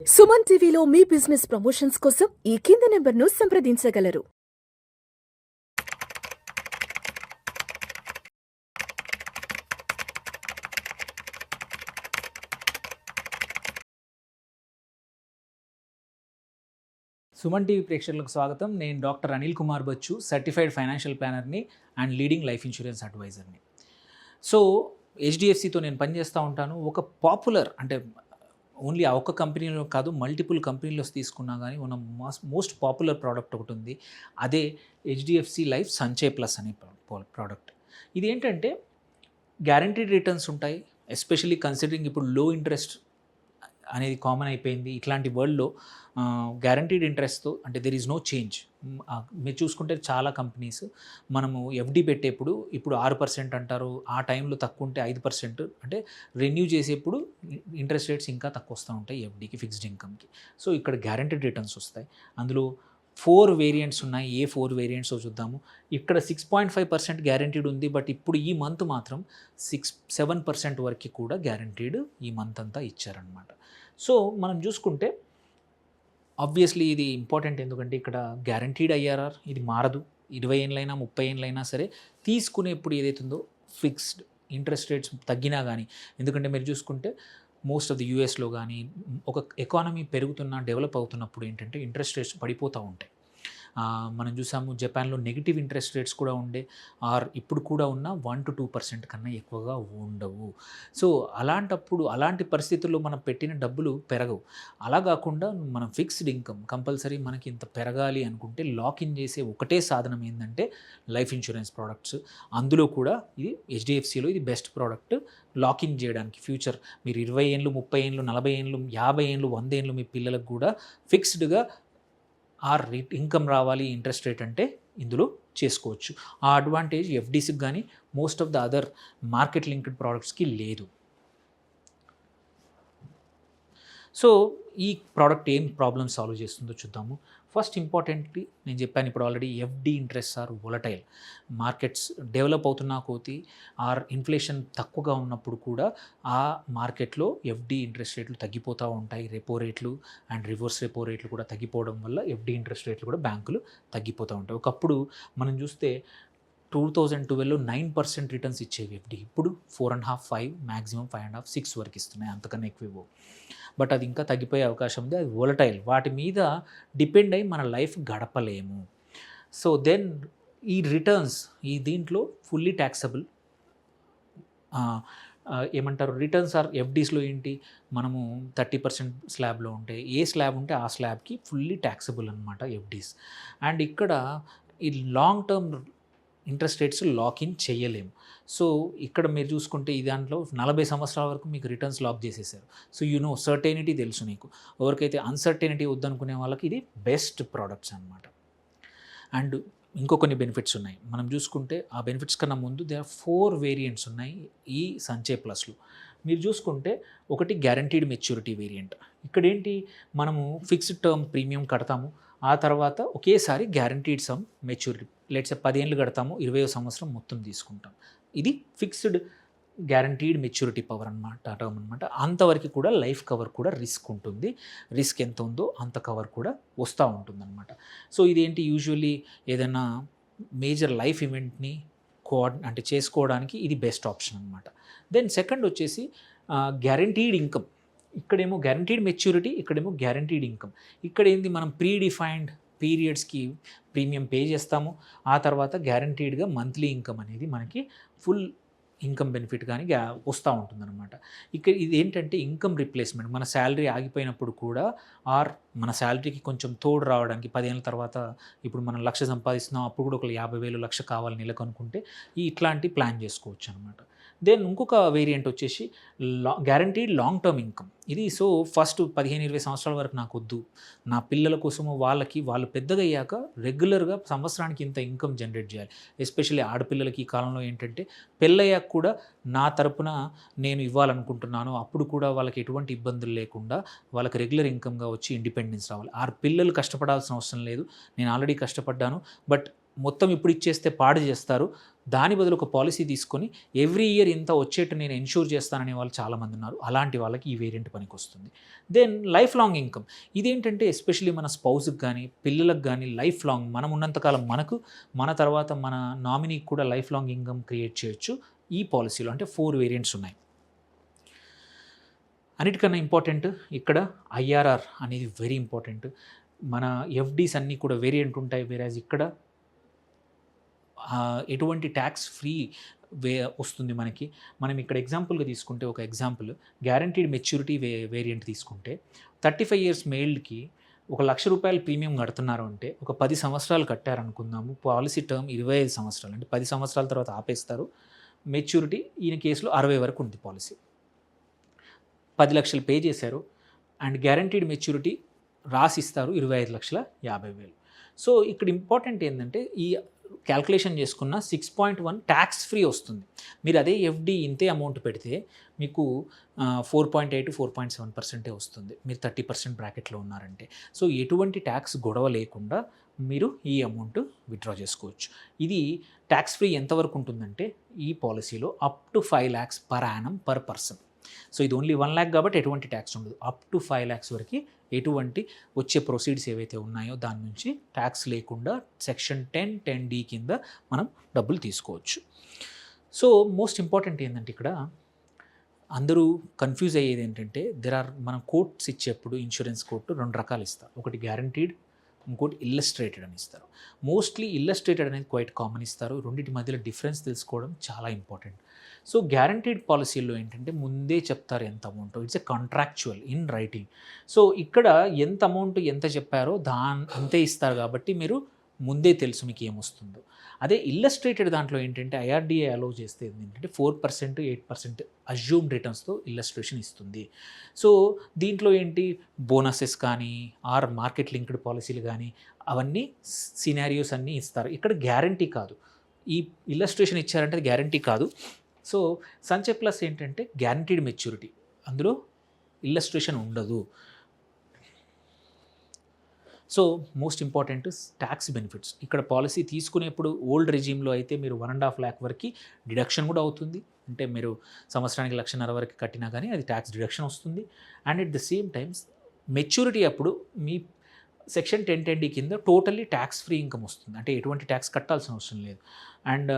సుమన్ టీవీలో మీ business promotions కోసం ఈ కింది నెంబర్ను సంప్రదించగలరు. సుమన్ టీవీ ప్రేక్షకులకు స్వాగతం. నేను doctor Anil Kumar Bachchu, certified financial ప్లానర్ని అండ్ లీడింగ్ లైఫ్ ఇన్సూరెన్స్ అడ్వైజర్ని. సో హెచ్డిఎఫ్సితో నేను పనిచేస్తూ ఉంటాను. ఒక పాపులర్ అంటే ఓన్లీ ఆ ఒక్క కంపెనీలో కాదు, మల్టిపుల్ కంపెనీలో తీసుకున్నా కానీ మన మోస్ట్ పాపులర్ ప్రోడక్ట్ ఒకటి ఉంది. అదే హెచ్డిఎఫ్సి లైఫ్ సంచయ్ ప్లస్ అనే ప్రోడక్ట్. ఇది ఏంటంటే గ్యారంటీడ్ రిటర్న్స్ ఉంటాయి. ఎస్పెషల్లీ కన్సిడరింగ్ ఇప్పుడు లో ఇంట్రెస్ట్ అనేది కామన్ అయిపోయింది. ఇట్లాంటి వరల్డ్లో గ్యారంటీడ్ ఇంట్రెస్ట్తో అంటే దెర్ ఈజ్ నో చేంజ్. మీరు చూసుకుంటే చాలా కంపెనీస్ మనము ఎఫ్డి పెట్టేప్పుడు ఇప్పుడు 6% అంటారు, ఆ టైంలో తక్కువ ఉంటే 5%, అంటే రెన్యూ చేసేప్పుడు ఇంట్రెస్ట్ రేట్స్ ఇంకా తక్కువ వస్తూ ఉంటాయి ఎఫ్డికి, ఫిక్స్డ్ ఇన్కమ్కి. సో ఇక్కడ గ్యారంటీడ్ రిటర్న్స్ వస్తాయి. అందులో 4 వేరియంట్స్ ఉన్నాయి. ఏ 4 వేరియంట్స్ చూద్దాము. ఇక్కడ 6.5% గ్యారంటీడ్ ఉంది. బట్ ఇప్పుడు ఈ మంత్ మాత్రం 7% వరకు కూడా గ్యారంటీడ్ ఈ మంత్ అంతా ఇచ్చారనమాట. సో మనం చూసుకుంటే ఆబ్వియస్లీ ఇది ఇంపార్టెంట్, ఎందుకంటే ఇక్కడ గ్యారంటీడ్ ఐఆర్ఆర్ ఇది మారదు. 20 ఏళ్ళైనా 30 ఏళ్ళైనా సరే తీసుకునేప్పుడు ఏదైతుందో ఫిక్స్డ్ ఇంట్రెస్ట్ రేట్స్ తగ్గినా కానీ, ఎందుకంటే మీరు చూసుకుంటే మోస్ట్ ఆఫ్ ది యూఎస్లో కానీ ఒక ఎకానమీ పెరుగుతున్న డెవలప్ అవుతున్నప్పుడు ఏంటంటే ఇంట్రెస్ట్ రేట్స్ పడిపోతూ ఉంటాయి. మనం చూసాము జపాన్లో నెగిటివ్ ఇంట్రెస్ట్ రేట్స్ కూడా ఉండే, ఆర్ ఇప్పుడు కూడా ఉన్న 1 to 2% కన్నా ఎక్కువగా ఉండవు. సో అలాంటప్పుడు అలాంటి పరిస్థితుల్లో మనం పెట్టిన డబ్బులు పెరగవు. అలా కాకుండా మనం ఫిక్స్డ్ ఇన్కమ్ కంపల్సరీ మనకి ఇంత పెరగాలి అనుకుంటే లాకిన్ చేసే ఒకటే సాధనం ఏంటంటే లైఫ్ ఇన్సూరెన్స్ ప్రోడక్ట్స్. అందులో కూడా ఇది హెచ్డిఎఫ్సిలో ఇది బెస్ట్ ప్రోడక్ట్ లాకిన్ చేయడానికి. ఫ్యూచర్ మీరు 20 ఏళ్ళు 30 ఏళ్ళు 40 ఏళ్ళు 50 ఏళ్ళు 100 ఏళ్ళు మీ పిల్లలకు కూడా ఫిక్స్డ్గా ఆ రేట్ ఇన్కమ్ రావాలి, ఇంట్రెస్ట్ రేట్ అంటే ఇందులో చేసుకోవచ్చు. ఆ అడ్వాంటేజ్ ఎఫ్డీసీకి కానీ most of the other market linked ప్రోడక్ట్స్కి లేదు. సో ఈ ప్రోడక్ట్ ఏం ప్రాబ్లమ్ సాల్వ్ చేస్తుందో చూద్దాము. ఫస్ట్ ఇంపార్టెంట్లీ నేను చెప్పాను ఇప్పుడు already, FD interest are volatile. Markets develop అవుతున్న కొద్దీ ఆర్ ఇన్ఫ్లేషన్ తక్కువగా ఉన్నప్పుడు కూడా ఆ మార్కెట్లో ఎఫ్డి ఇంట్రెస్ట్ రేట్లు తగ్గిపోతూ ఉంటాయి. రెపో రేట్లు అండ్ రివర్స్ రెపో రేట్లు కూడా తగ్గిపోవడం వల్ల ఎఫ్డి ఇంట్రెస్ట్ రేట్లు కూడా బ్యాంకులు తగ్గిపోతూ ఉంటాయి. ఒకప్పుడు మనం చూస్తే 2012లో 9% రిటర్న్స్ ఇచ్చేవి ఎఫ్డి. ఇప్పుడు 4.5, 5, మ్యాక్సిమం 5.5, 6 వరకు ఇస్తున్నాయి, అంతకన్నా ఎక్కువ. బట్ అది ఇంకా తగ్గిపోయే అవకాశం ఉంది. అది వోలటైల్, వాటి మీద డిపెండ్ అయ్యి మన లైఫ్ గడపలేము. సో దెన్ ఈ రిటర్న్స్ ఈ దీంట్లో ఫుల్లీ ట్యాక్సబుల్. ఏమంటారు రిటర్న్స్ ఆర్ ఎఫ్డీస్లో ఏంటి, మనము 30% స్లాబ్లో ఉంటే ఏ స్లాబ్ ఉంటే ఆ స్లాబ్కి ఫుల్లీ ట్యాక్సబుల్ అనమాట ఎఫ్డీస్. అండ్ ఇక్కడ ఈ long term interest rates lock-in చేయలేము. సో ఇక్కడ మీరు చూసుకుంటే ఈ దాంట్లో 40 సంవత్సరాల వరకు మీకు రిటర్న్స్ లాక్ చేసేసారు. సో సర్టెనిటీ తెలుసు నీకు. ఎవరికైతే అన్సర్టెనిటీ వద్దనుకునే వాళ్ళకి ఇది బెస్ట్ ప్రోడక్ట్స్ అనమాట. అండ్ ఇంకో కొన్ని బెనిఫిట్స్ ఉన్నాయి. మనం చూసుకుంటే ఆ బెనిఫిట్స్ కన్నా ముందు దే ఆర్ 4 వేరియంట్స్ ఉన్నాయి ఈ సంచయ్ ప్లస్లో. మీరు చూసుకుంటే ఒకటి గ్యారంటీడ్ మెచ్యూరిటీ వేరియంట్. ఇక్కడ ఏంటి, మనము ఫిక్స్డ్ టర్మ్ ప్రీమియం కడతాము, ఆ తర్వాత ఒకేసారి గ్యారంటీడ్ సమ్ మెచ్యూరిటీ, లెట్స్ 10 ఏళ్ళు కడతాము, 20వ సంవత్సరం మొత్తం తీసుకుంటాం. ఇది ఫిక్స్డ్ గ్యారంటీడ్ మెచ్యూరిటీ పవర్ అనమాట, టర్మ్ అనమాట. అంతవరకు కూడా లైఫ్ కవర్ కూడా రిస్క్ ఉంటుంది. రిస్క్ ఎంత ఉందో అంత కవర్ కూడా వస్తూ ఉంటుందన్నమాట. సో ఇదేంటి, యూజువల్లీ ఏదైనా మేజర్ లైఫ్ ఈవెంట్ని అంటే చేసుకోవడానికి ఇది బెస్ట్ ఆప్షన్ అనమాట. దెన్ సెకండ్ వచ్చేసి గ్యారంటీడ్ ఇన్కమ్. ఇక్కడేమో గ్యారంటీడ్ మెచ్యూరిటీ, ఇక్కడేమో గ్యారంటీడ్ ఇన్కమ్. ఇక్కడ ఏంది, మనం ప్రీ డిఫైన్డ్ పీరియడ్స్కి ప్రీమియం పే చేస్తాము, ఆ తర్వాత గ్యారంటీడ్గా మంత్లీ ఇన్కమ్ అనేది మనకి ఫుల్ ఇన్కమ్ బెనిఫిట్ కానీ వస్తూ ఉంటుందన్నమాట. ఇక్కడ ఇది ఏంటంటే ఇన్కమ్ రిప్లేస్మెంట్. మన శాలరీ ఆగిపోయినప్పుడు కూడా ఆర్ మన శాలరీకి కొంచెం తోడు రావడానికి 10 ఏళ్ళ తర్వాత ఇప్పుడు మనం 1,00,000 సంపాదిస్తున్నాం, అప్పుడు కూడా ఒక 50,000 1,00,000 కావాలి నెలకు అనుకుంటే ఇట్లాంటి ప్లాన్ చేసుకోవచ్చు అనమాట. దెన్ ఇంకొక వేరియంట్ వచ్చేసి గ్యారంటీడ్ లాంగ్ టర్మ్ ఇన్కమ్. ఇది సో ఫస్ట్ 15-20 సంవత్సరాల వరకు నాకు వద్దు, నా పిల్లల కోసము వాళ్ళకి వాళ్ళు పెద్దగా అయ్యాక రెగ్యులర్గా సంవత్సరానికి ఇంత ఇన్కమ్ జనరేట్ చేయాలి. ఎస్పెషల్లీ ఆడపిల్లలకి ఈ కాలంలో ఏంటంటే పెళ్ళయ్యాక కూడా నా తరపున నేను ఇవ్వాలనుకుంటున్నాను, అప్పుడు కూడా వాళ్ళకి ఎటువంటి ఇబ్బందులు లేకుండా వాళ్ళకి రెగ్యులర్ ఇన్కమ్గా వచ్చి ఇండిపెండెన్స్ రావాలి. ఆ పిల్లలు కష్టపడాల్సిన అవసరం లేదు, నేను ఆల్రెడీ కష్టపడ్డాను, బట్ మొత్తం ఇప్పుడు ఇచ్చేస్తే పాడు చేస్తారు, దాని బదులు ఒక పాలసీ తీసుకొని ఎవ్రీ ఇయర్ ఇంత వచ్చేట్టు నేను ఎన్ష్యూర్ చేస్తాననే వాళ్ళు చాలామంది ఉన్నారు. అలాంటి వాళ్ళకి ఈ వేరియంట్ పనికి వస్తుంది. దెన్ లైఫ్ లాంగ్ ఇన్కమ్, ఇదేంటంటే ఎస్పెషల్లీ మన స్పౌస్కి కానీ పిల్లలకు కానీ లైఫ్ లాంగ్ మనం ఉన్నంతకాలం మనకు, మన తర్వాత మన నామినీకి కూడా లైఫ్ లాంగ్ ఇన్కమ్ క్రియేట్ చేయొచ్చు ఈ పాలసీలో. అంటే 4 వేరియంట్స్ ఉన్నాయి. అన్నిటికన్నా ఇంపార్టెంట్ ఇక్కడ ఐఆర్ఆర్ అనేది వెరీ ఇంపార్టెంట్. మన ఎఫ్డీస్ అన్నీ కూడా వేరియంట్ ఉంటాయి, వేరేజ్ ఇక్కడ ఎటువంటి ట్యాక్స్ ఫ్రీ వస్తుంది మనకి. మనం ఇక్కడ ఎగ్జాంపుల్గా తీసుకుంటే, ఒక ఎగ్జాంపుల్ గ్యారంటీడ్ మెచ్యూరిటీ వేరియంట్ తీసుకుంటే 35 ఇయర్స్ మెయిల్డ్కి ₹1,00,000 ప్రీమియం కడుతున్నారు అంటే ఒక 10 సంవత్సరాలు కట్టారనుకుందాము. పాలసీ టర్మ్ 25 సంవత్సరాలు, అంటే 10 సంవత్సరాల తర్వాత ఆపేస్తారు. మెచ్యూరిటీ ఈయన కేసులో 60 వరకు ఉంది పాలసీ. 10 లక్షలు పే చేశారు అండ్ గ్యారంటీడ్ మెచ్యూరిటీ రాసిస్తారు 25,50,000. సో ఇక్కడ ఇంపార్టెంట్ ఏంటంటే ఈ క్యాల్కులేషన్ చేసుకున్న 6.1 ట్యాక్స్ ఫ్రీ వస్తుంది. మీరు అదే ఎఫ్డి ఇంతే అమౌంట్ పెడితే మీకు 4.8 4.7% వస్తుంది, మీరు 30% బ్రాకెట్లో ఉన్నారంటే. సో ఎటువంటి ట్యాక్స్ గొడవ లేకుండా మీరు ఈ అమౌంట్ విత్డ్రా చేసుకోవచ్చు. ఇది ట్యాక్స్ ఫ్రీ ఎంతవరకు ఉంటుందంటే ఈ పాలసీలో up to 5 lakhs per annum per person. So ఇది ఓన్లీ 1 lakh కాబట్టి ఎటువంటి ట్యాక్స్ ఉండదు. అప్ టు 5 lakhs వరకు ఎటువంటి వచ్చే ప్రొసీడ్స్ ఏవైతే ఉన్నాయో దాని నుంచి ట్యాక్స్ లేకుండా సెక్షన్ 10(10)(d) కింద మనం డబ్బులు తీసుకోవచ్చు. సో మోస్ట్ ఇంపార్టెంట్ ఏంటంటే ఇక్కడ అందరూ కన్ఫ్యూజ్ అయ్యేది ఏంటంటే మనం కోట్స్ ఇచ్చేప్పుడు ఇన్సూరెన్స్ కోట్ 2 రకాలు ఇస్తారు. ఒకటి గ్యారంటీడ్, ఇంకోటి ఇల్లస్ట్రేటెడ్ అని ఇస్తారు. మోస్ట్లీ ఇల్లస్ట్రేటెడ్ అనేది క్వైట్ కామన్ ఇస్తారు. రెండింటి మధ్యలో డిఫరెన్స్ తెలుసుకోవడం చాలా ఇంపార్టెంట్. సో గ్యారంటీడ్ పాలసీల్లో ఏంటంటే ముందే చెప్తారు ఎంత amount, it's a contractual in writing. So ఇక్కడ ఎంత అమౌంట్ ఎంత చెప్పారో అంతే ఇస్తారు కాబట్టి మీరు ముందే తెలుసు మీకు ఏమొస్తుందో. అదే ఇల్లస్ట్రేటెడ్ దాంట్లో ఏంటంటే ఐఆర్డిఏ అలౌ చేస్తే ఏంటంటే 4% 8% అజ్యూమ్డ్ రిటర్న్స్తో ఇల్లస్ట్రేషన్ ఇస్తుంది. సో దీంట్లో ఏంటి బోనసెస్ కానీ ఆర్ మార్కెట్ లింక్డ్ పాలసీలు కానీ అవన్నీ సినారియోస్ అన్నీ ఇస్తారు. ఇక్కడ గ్యారంటీ కాదు, ఈ ఇల్లస్ట్రేషన్ ఇచ్చారంటే అది గ్యారంటీ కాదు. సో సంచయ్ ప్లస్ ఏంటంటే గ్యారంటీడ్ మెచ్యూరిటీ, అందులో ఇల్లస్ట్రేషన్ ఉండదు. So most important tax benefits. ఇక్కడ పాలసీ తీసుకునేప్పుడు ఓల్డ్ రెజీమ్లో అయితే మీరు 1.5 lakh వరకు డిడక్షన్ కూడా అవుతుంది. అంటే మీరు సంవత్సరానికి 1,50,000 వరకు కట్టినా కానీ అది ట్యాక్స్ డిడక్షన్ వస్తుంది. And at the same times maturity అప్పుడు మీ సెక్షన్ 10(10)(d) కింద టోటల్లీ ట్యాక్స్ ఫ్రీ ఇన్కమ్ వస్తుంది, అంటే ఎటువంటి ట్యాక్స్ కట్టాల్సిన అవసరం లేదు. అండ్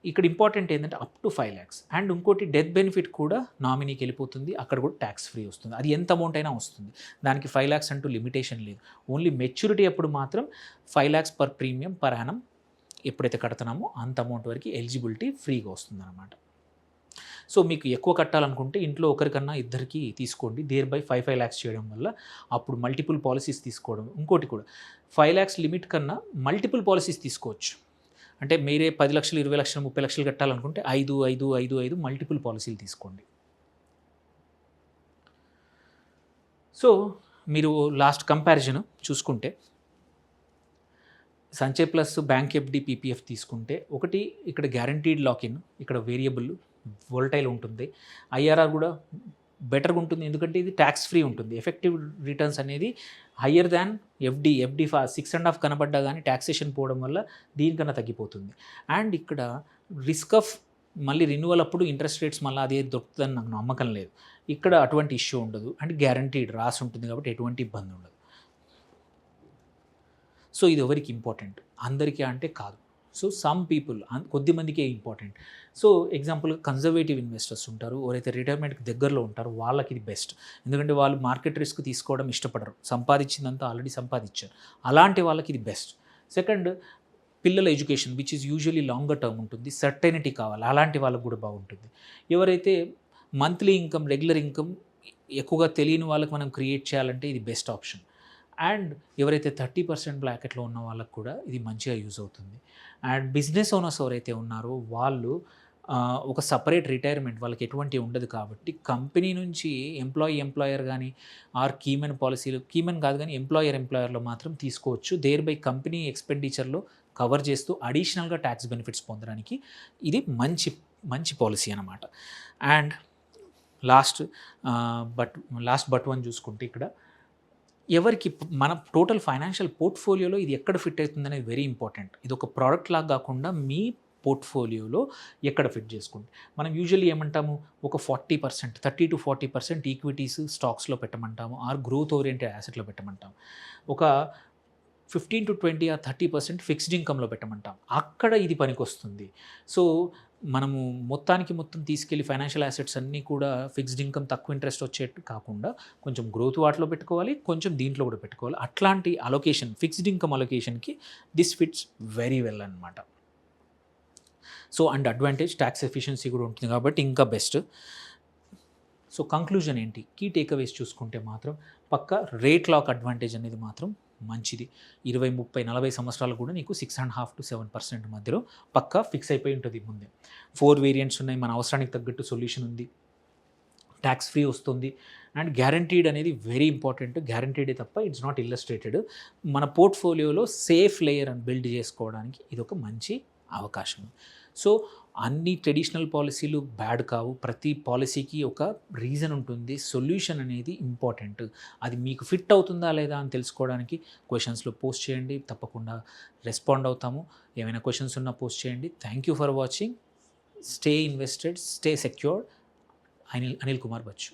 ఇక్కడ ఇంపార్టెంట్ ఏంటంటే అప్ టు 5 lakhs. అండ్ ఇంకోటి డెత్ బెనిఫిట్ కూడా నామినీకి వెళ్ళిపోతుంది, అక్కడ కూడా ట్యాక్స్ ఫ్రీ వస్తుంది. అది ఎంత అమౌంట్ అయినా వస్తుంది, దానికి 5 lakhs అంటూ లిమిటేషన్ లేదు. ఓన్లీ మెచ్యూరిటీ అప్పుడు మాత్రం 5 lakhs per premium per annum ఎప్పుడైతే కడుతున్నామో అంత అమౌంట్ వరకు ఎలిజిబిలిటీ ఫ్రీగా వస్తుంది అనమాట. సో మీకు ఎక్కువ కట్టాలనుకుంటే ఇంట్లో ఒకరికన్నా ఇద్దరికి తీసుకోండి, దేర్ బై 5 lakhs చేయడం వల్ల అప్పుడు మల్టిపుల్ పాలసీస్ తీసుకోవడం. ఇంకోటి కూడా 5 lakhs లిమిట్ కన్నా మల్టిపుల్ పాలసీస్ తీసుకోవచ్చు. అంటే మీరే 10 లక్షలు 20 లక్షలు 30 లక్షలు కట్టాలనుకుంటే 5 మల్టిపుల్ పాలసీలు తీసుకోండి. సో మీరు లాస్ట్ కంపారిజన్ చూసుకుంటే Sanchay plus bank FD PPF తీసుకుంటే ఒకటి ఇక్కడ గ్యారంటీడ్ లాకిన్, ఇక్కడ వేరియబుల్ వోల్టైల్ ఉంటుంది. ఐఆర్ఆర్ కూడా బెటర్గా ఉంటుంది ఎందుకంటే ఇది ట్యాక్స్ ఫ్రీ ఉంటుంది. ఎఫెక్టివ్ రిటర్న్స్ అనేది హయ్యర్ దాన్ ఎఫ్డి 6.5 కనబడ్డా కానీ ట్యాక్సేషన్ పోవడం వల్ల దీనికన్నా తగ్గిపోతుంది. అండ్ ఇక్కడ రిస్క్ ఆఫ్ మళ్ళీ రెన్యువల్ అప్పుడు ఇంట్రెస్ట్ రేట్స్ మళ్ళీ అదే దొరుకుతుందని నాకు నమ్మకం లేదు. ఇక్కడ అటువంటి ఇష్యూ ఉండదు అండ్ గ్యారంటీడ్ రాసి ఉంటుంది కాబట్టి ఎటువంటి ఇబ్బంది ఉండదు. సో ఇది ఎవరికి ఇంపార్టెంట్, అందరికీ అంటే కాదు. సో సమ్ పీపుల్, కొద్ది మందికే ఇంపార్టెంట్. సో ఎగ్జాంపుల్గా కన్జర్వేటివ్ ఇన్వెస్టర్స్ ఉంటారు, ఎవరైతే రిటైర్మెంట్కి దగ్గరలో ఉంటారో వాళ్ళకి ఇది బెస్ట్. ఎందుకంటే వాళ్ళు మార్కెట్ రిస్క్ తీసుకోవడం ఇష్టపడరు, సంపాదించిందంతా ఆల్రెడీ సంపాదించారు, అలాంటి వాళ్ళకి ఇది బెస్ట్. సెకండ్, పిల్లల education which is usually longer term ఉంటుంది, సర్టెనిటీ కావాలి, అలాంటి వాళ్ళకు కూడా బాగుంటుంది. ఎవరైతే మంత్లీ ఇన్కమ్ రెగ్యులర్ ఇన్కమ్ ఎక్కువగా తెలియని వాళ్ళకి మనం క్రియేట్ చేయాలంటే ఇది బెస్ట్ ఆప్షన్. అండ్ ఎవరైతే 30% బ్రాకెట్లో ఉన్న వాళ్ళకు కూడా ఇది మంచిగా యూజ్ అవుతుంది. అండ్ బిజినెస్ ఓనర్స్ ఎవరైతే ఉన్నారో వాళ్ళు ఒక సపరేట్ రిటైర్మెంట్ వాళ్ళకి ఎటువంటి ఉండదు కాబట్టి కంపెనీ నుంచి ఎంప్లాయర్ కానీ ఆర్ కీమెన్ పాలసీలు, కీమెన్ కాదు కానీ ఎంప్లాయర్లో మాత్రం తీసుకోవచ్చు. దేర్ బై కంపెనీ ఎక్స్పెండిచర్లో కవర్ చేస్తూ అడిషనల్గా ట్యాక్స్ బెనిఫిట్స్ పొందడానికి ఇది మంచి పాలసీ అన్నమాట. అండ్ లాస్ట్ బట్ వన్ చూసుకుంటే ఇక్కడ ఎవరికి మన టోటల్ ఫైనాన్షియల్ పోర్ట్ఫోలియోలో ఇది ఎక్కడ ఫిట్ అవుతుంది అనేది వెరీ ఇంపార్టెంట్. ఇది ఒక ప్రోడక్ట్ లాగా కాకుండా మీ పోర్ట్ఫోలియోలో ఎక్కడ ఫిట్ చేసుకుంటే మనం యూజువల్లీ ఏమంటాము ఒక 40% 30-40% ఈక్విటీస్ స్టాక్స్లో పెట్టమంటాము ఆర్ గ్రోత్ ఓరియంటెడ్ యాసెట్లో పెట్టమంటాము ఒక 15-20 or 30% ఫిక్స్డ్ ఇన్కమ్లో పెట్టమంటాం అక్కడ ఇది పనికొస్తుంది. సో మనము మొత్తం తీసుకెళ్ళి ఫైనాన్షియల్ యాసెట్స్ అన్నీ కూడా ఫిక్స్డ్ ఇన్కమ్ తక్కువ ఇంట్రెస్ట్ వచ్చేట్టు కాకుండా కొంచెం గ్రోత్ వాటిలో పెట్టుకోవాలి, కొంచెం దీంట్లో కూడా పెట్టుకోవాలి. అట్లాంటి అలొకేషన్ ఫిక్స్డ్ ఇన్కమ్ అలొకేషన్కి దిస్ ఫిట్స్ వెరీ వెల్ అనమాట. So and advantage tax efficiency కూడా ఉంటుంది కాబట్టి ఇంకా బెస్ట్. సో కంక్లూజన్ ఏంటి, కీ టేక్అవేస్ చూసుకుంటే మాత్రం పక్క రేట్ లాక్ అడ్వాంటేజ్ అనేది మాత్రం మంచిది. 20-30-40 సంవత్సరాలు కూడా నీకు 6.5-7% మధ్యలో పక్కా ఫిక్స్ అయిపోయి ఉంటుంది. ముందే 4 వేరియంట్స్ ఉన్నాయి, మన అవసరానికి తగ్గట్టు సొల్యూషన్ ఉంది, ట్యాక్స్ ఫ్రీ వస్తుంది అండ్ గ్యారంటీడ్ అనేది వెరీ ఇంపార్టెంట్. గ్యారంటీడే తప్ప ఇట్స్ నాట్ ఇల్లస్ట్రేటెడ్. మన పోర్ట్ఫోలియోలో సేఫ్ లేయర్ అని బిల్డ్ చేసుకోవడానికి ఇది ఒక మంచి అవకాశం. సో అన్ని ట్రెడిషనల్ పాలసీలు బ్యాడ్ కావు, ప్రతి పాలసీకి ఒక రీజన్ ఉంటుంది, సొల్యూషన్ అనేది ఇంపార్టెంట్. అది మీకు ఫిట్ అవుతుందా లేదా అని తెలుసుకోవడానికి క్వశ్చన్స్లో పోస్ట్ చేయండి, తప్పకుండా రెస్పాండ్ అవుతాము. ఏమైనా క్వశ్చన్స్ ఉన్నా పోస్ట్ చేయండి. Thank you for watching. Stay invested, stay secured. Anil Kumar Bachu.